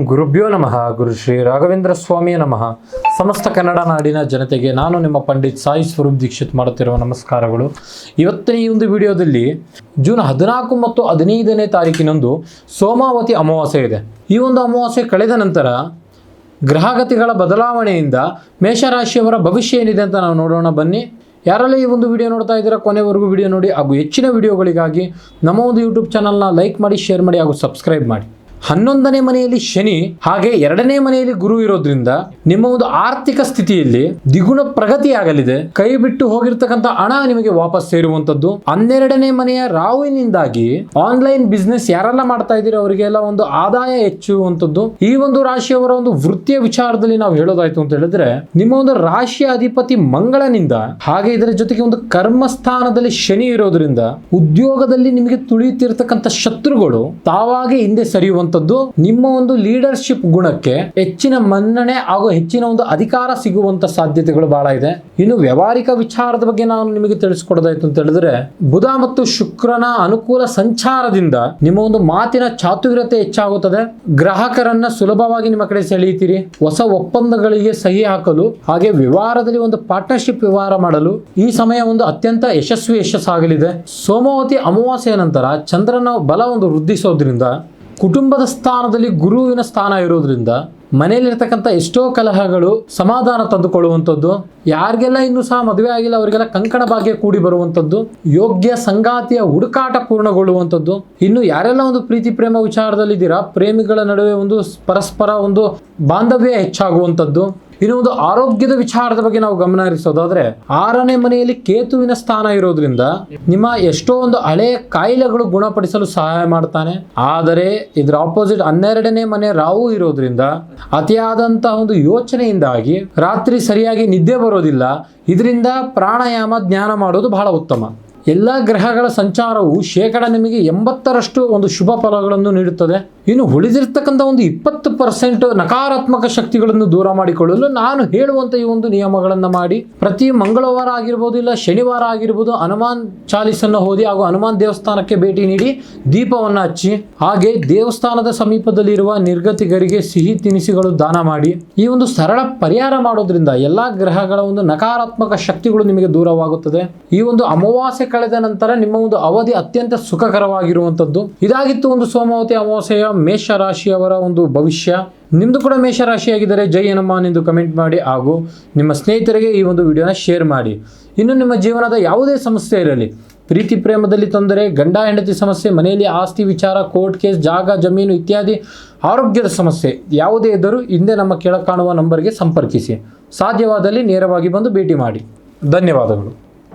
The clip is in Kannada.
ಗುರುಭ್ಯೋ ನಮಃ. ಗುರು ಶ್ರೀ ರಾಘವೇಂದ್ರ ಸ್ವಾಮಿಯ ನಮಃ. ಸಮಸ್ತ ಕನ್ನಡ ನಾಡಿನ ಜನತೆಗೆ ನಾನು ನಿಮ್ಮ ಪಂಡಿತ್ ಸಾಯಿ ಸ್ವರೂಪ್ ದೀಕ್ಷಿತ್ ಮಾಡುತ್ತಿರುವ ನಮಸ್ಕಾರಗಳು. ಇವತ್ತಿನ ಈ ಒಂದು ವಿಡಿಯೋದಲ್ಲಿ ಜೂನ್ 14 ಮತ್ತು 15ನೇ ತಾರೀಕಿನಂದು ಸೋಮಾವತಿ ಅಮಾವಾಸ್ಯೆ ಇದೆ. ಈ ಒಂದು ಅಮಾವಾಸ್ಯೆ ಕಳೆದ ನಂತರ ಗ್ರಹಗತಿಗಳ ಬದಲಾವಣೆಯಿಂದ ಮೇಷರಾಶಿಯವರ ಭವಿಷ್ಯ ಏನಿದೆ ಅಂತ ನಾವು ನೋಡೋಣ ಬನ್ನಿ. ಯಾರೆಲ್ಲ ಈ ಒಂದು ವಿಡಿಯೋ ನೋಡ್ತಾ ಇದ್ದೀರಾ ಕೊನೆವರೆಗೂ ವಿಡಿಯೋ ನೋಡಿ ಹಾಗೂ ಹೆಚ್ಚಿನ ವಿಡಿಯೋಗಳಿಗಾಗಿ ನಮ್ಮ ಒಂದು ಯೂಟ್ಯೂಬ್ ಚಾನಲ್ನ ಲೈಕ್ ಮಾಡಿ, ಶೇರ್ ಮಾಡಿ ಹಾಗೂ ಸಬ್ಸ್ಕ್ರೈಬ್ ಮಾಡಿ. 11ನೇ ಮನೆಯಲ್ಲಿ ಶನಿ ಹಾಗೆ 2ನೇ ಮನೆಯಲ್ಲಿ ಗುರು ಇರೋದ್ರಿಂದ ನಿಮ್ಮ ಒಂದು ಆರ್ಥಿಕ ಸ್ಥಿತಿಯಲ್ಲಿ ದ್ವಿಗುಣ ಪ್ರಗತಿ ಆಗಲಿದೆ. ಕೈ ಬಿಟ್ಟು ಹೋಗಿರ್ತಕ್ಕಂಥ ಹಣ ನಿಮಗೆ ವಾಪಸ್ ಸೇರುವಂತದ್ದು. 12ನೇ ಮನೆಯ ರಾಹುವಿನಿಂದಾಗಿ ಆನ್ಲೈನ್ ಬಿಸ್ನೆಸ್ ಯಾರೆಲ್ಲ ಮಾಡ್ತಾ ಇದ್ದೀರಾ ಅವರಿಗೆಲ್ಲ ಒಂದು ಆದಾಯ ಹೆಚ್ಚುವಂತದ್ದು. ಈ ಒಂದು ರಾಶಿಯವರ ಒಂದು ವೃತ್ತಿಯ ವಿಚಾರದಲ್ಲಿ ನಾವು ಹೇಳೋದಾಯ್ತು ಅಂತ ಹೇಳಿದ್ರೆ, ನಿಮ್ಮ ಒಂದು ರಾಶಿಯ ಅಧಿಪತಿ ಮಂಗಳನಿಂದ ಹಾಗೆ ಇದರ ಜೊತೆಗೆ ಒಂದು ಕರ್ಮಸ್ಥಾನದಲ್ಲಿ ಶನಿ ಇರೋದ್ರಿಂದ ಉದ್ಯೋಗದಲ್ಲಿ ನಿಮಗೆ ತುಳಿಯುತ್ತಿರ್ತಕ್ಕಂಥ ಶತ್ರುಗಳು ತಾವಾಗೆ ಹಿಂದೆ ಸರಿಯುವಂತ ನಿಮ್ಮ ಒಂದು ಲೀಡರ್ಶಿಪ್ ಗುಣಕ್ಕೆ ಹೆಚ್ಚಿನ ಮನ್ನಣೆ ಹಾಗೂ ಹೆಚ್ಚಿನ ಒಂದು ಅಧಿಕಾರ ಸಿಗುವಂತ ಸಾಧ್ಯತೆಗಳು ಬಹಳ ಇದೆ. ಇನ್ನು ವ್ಯವಹಾರಿಕ ವಿಚಾರದ ಬಗ್ಗೆ ನಾನು ನಿಮಗೆ ತಿಳಿಸ್ಕೊಡೋದಾಯ್ತು ಅಂತ ಹೇಳಿದ್ರೆ, ಬುಧ ಮತ್ತು ಶುಕ್ರನ ಅನುಕೂಲ ಸಂಚಾರದಿಂದ ನಿಮ್ಮ ಒಂದು ಮಾತಿನ ಚಾತುರ್ಯತೆ ಹೆಚ್ಚಾಗುತ್ತದೆ. ಗ್ರಾಹಕರನ್ನ ಸುಲಭವಾಗಿ ನಿಮ್ಮ ಕಡೆ ಸೆಳೆಯುತ್ತೀರಿ. ಹೊಸ ಒಪ್ಪಂದಗಳಿಗೆ ಸಹಿ ಹಾಕಲು ಹಾಗೆ ವ್ಯವಹಾರದಲ್ಲಿ ಒಂದು ಪಾರ್ಟ್ನರ್ಶಿಪ್ ವ್ಯವಹಾರ ಮಾಡಲು ಈ ಸಮಯ ಒಂದು ಅತ್ಯಂತ ಯಶಸ್ಸಾಗಲಿದೆ. ಸೋಮಾವತಿ ಅಮಾವಾಸ್ಯೆಯ ನಂತರ ಚಂದ್ರನ ಬಲ ಒಂದು ವೃದ್ಧಿಸೋದ್ರಿಂದ, ಕುಟುಂಬದ ಸ್ಥಾನದಲ್ಲಿ ಗುರುವಿನ ಸ್ಥಾನ ಇರೋದ್ರಿಂದ ಮನೆಯಲ್ಲಿರ್ತಕ್ಕಂಥ ಎಷ್ಟೋ ಕಲಹಗಳು ಸಮಾಧಾನ ತಂದುಕೊಳ್ಳುವಂಥದ್ದು. ಯಾರಿಗೆಲ್ಲ ಇನ್ನೂ ಸಹ ಮದುವೆ ಆಗಿಲ್ಲ ಅವರಿಗೆಲ್ಲ ಕಂಕಣ ಭಾಗ್ಯ ಕೂಡಿ ಬರುವಂಥದ್ದು. ಯೋಗ್ಯ ಸಂಗಾತಿಯ ಹುಡುಕಾಟ ಪೂರ್ಣಗೊಳ್ಳುವಂಥದ್ದು. ಇನ್ನು ಯಾರೆಲ್ಲ ಒಂದು ಪ್ರೀತಿ ಪ್ರೇಮ ವಿಚಾರದಲ್ಲಿ ಇದ್ದೀರಾ, ಪ್ರೇಮಿಗಳ ನಡುವೆ ಒಂದು ಪರಸ್ಪರ ಒಂದು ಬಾಂಧವ್ಯ ಹೆಚ್ಚಾಗುವಂಥದ್ದು. ಇನ್ನು ಒಂದು ಆರೋಗ್ಯದ ವಿಚಾರದ ಬಗ್ಗೆ ನಾವು ಗಮನ ಹರಿಸೋದಾದ್ರೆ, 6ನೇ ಮನೆಯಲ್ಲಿ ಕೇತುವಿನ ಸ್ಥಾನ ಇರೋದ್ರಿಂದ ನಿಮ್ಮ ಎಷ್ಟೋ ಒಂದು ಹಳೆಯ ಕಾಯಿಲೆಗಳು ಗುಣಪಡಿಸಲು ಸಹಾಯ ಮಾಡ್ತಾನೆ. ಆದರೆ ಇದರ ಆಪೋಸಿಟ್ 12ನೇ ಮನೆ ರಾಹು ಇರೋದ್ರಿಂದ ಅತಿಯಾದಂತಹ ಒಂದು ಯೋಚನೆಯಿಂದಾಗಿ ರಾತ್ರಿ ಸರಿಯಾಗಿ ನಿದ್ದೆ ಬರೋದಿಲ್ಲ. ಇದರಿಂದ ಪ್ರಾಣಾಯಾಮ ಧ್ಯಾನ ಮಾಡೋದು ಬಹಳ ಉತ್ತಮ. ಎಲ್ಲ ಗ್ರಹಗಳ ಸಂಚಾರವು ಶೇಕಡ ನಿಮಗೆ 80ರಷ್ಟು ಒಂದು ಶುಭ ಫಲಗಳನ್ನು ನೀಡುತ್ತದೆ. ಇನ್ನು ಉಳಿದಿರ್ತಕ್ಕಂಥ ಒಂದು 20% ನಕಾರಾತ್ಮಕ ಶಕ್ತಿಗಳನ್ನು ದೂರ ಮಾಡಿಕೊಳ್ಳಲು ನಾನು ಹೇಳುವಂತ ಈ ಒಂದು ನಿಯಮಗಳನ್ನು ಮಾಡಿ, ಪ್ರತಿ ಮಂಗಳವಾರ ಆಗಿರ್ಬೋದು ಇಲ್ಲ ಶನಿವಾರ ಆಗಿರ್ಬೋದು ಹನುಮಾನ್ ಚಾಲೀಸನ್ನು ಓದಿ ಹಾಗೂ ಹನುಮಾನ್ ದೇವಸ್ಥಾನಕ್ಕೆ ಭೇಟಿ ನೀಡಿ ದೀಪವನ್ನು ಹಚ್ಚಿ, ಹಾಗೆ ದೇವಸ್ಥಾನದ ಸಮೀಪದಲ್ಲಿರುವ ನಿರ್ಗತಿಗರಿಗೆ ಸಿಹಿ ತಿನಿಸುಗಳು ದಾನ ಮಾಡಿ, ಈ ಒಂದು ಸರಳ ಪರಿಹಾರ ಮಾಡೋದ್ರಿಂದ ಎಲ್ಲಾ ಗ್ರಹಗಳ ಒಂದು ನಕಾರಾತ್ಮಕ ಶಕ್ತಿಗಳು ನಿಮಗೆ ದೂರವಾಗುತ್ತದೆ. ಈ ಒಂದು ಅಮಾವಾಸ್ಯೆ ಕಳೆದ ನಂತರ ನಿಮ್ಮ ಒಂದು ಅವಧಿ ಅತ್ಯಂತ ಸುಖಕರವಾಗಿರುವಂತದ್ದು. ಇದಾಗಿತ್ತು ಒಂದು ಸೋಮಾವತಿ ಅಮಾವಾಸ್ಯೆಯ ಮೇಷರಾಶಿಯವರ ಒಂದು ಭವಿಷ್ಯ. ನಿಮ್ದು ಕೂಡ ಮೇಷರಾಶಿಯಾಗಿದ್ದರೆ ಜೈ ಹನುಮಾನ್ ಎಂದು ಕಮೆಂಟ್ ಮಾಡಿ ಹಾಗೂ ನಿಮ್ಮ ಸ್ನೇಹಿತರಿಗೆ ಈ ಒಂದು ವಿಡಿಯೋನ ಶೇರ್ ಮಾಡಿ. ಇನ್ನು ನಿಮ್ಮ ಜೀವನದ ಯಾವುದೇ ಸಮಸ್ಯೆ ಇರಲಿ, ಪ್ರೀತಿ ಪ್ರೇಮದಲ್ಲಿ ತೊಂದರೆ, ಗಂಡ ಹೆಂಡತಿ ಸಮಸ್ಯೆ, ಮನೆಯಲ್ಲಿ ಆಸ್ತಿ ವಿಚಾರ, ಕೋರ್ಟ್ ಕೇಸ್, ಜಾಗ ಜಮೀನು ಇತ್ಯಾದಿ ಆರೋಗ್ಯದ ಸಮಸ್ಯೆ ಯಾವುದೇ ಇದ್ದರೂ ಹಿಂದೆ ನಮ್ಮ ಕೆಳಕಾಣುವ ನಂಬರ್ಗೆ ಸಂಪರ್ಕಿಸಿ. ಸಾಧ್ಯವಾದಲ್ಲಿ ನೇರವಾಗಿ ಬಂದು ಭೇಟಿ ಮಾಡಿ. ಧನ್ಯವಾದಗಳು.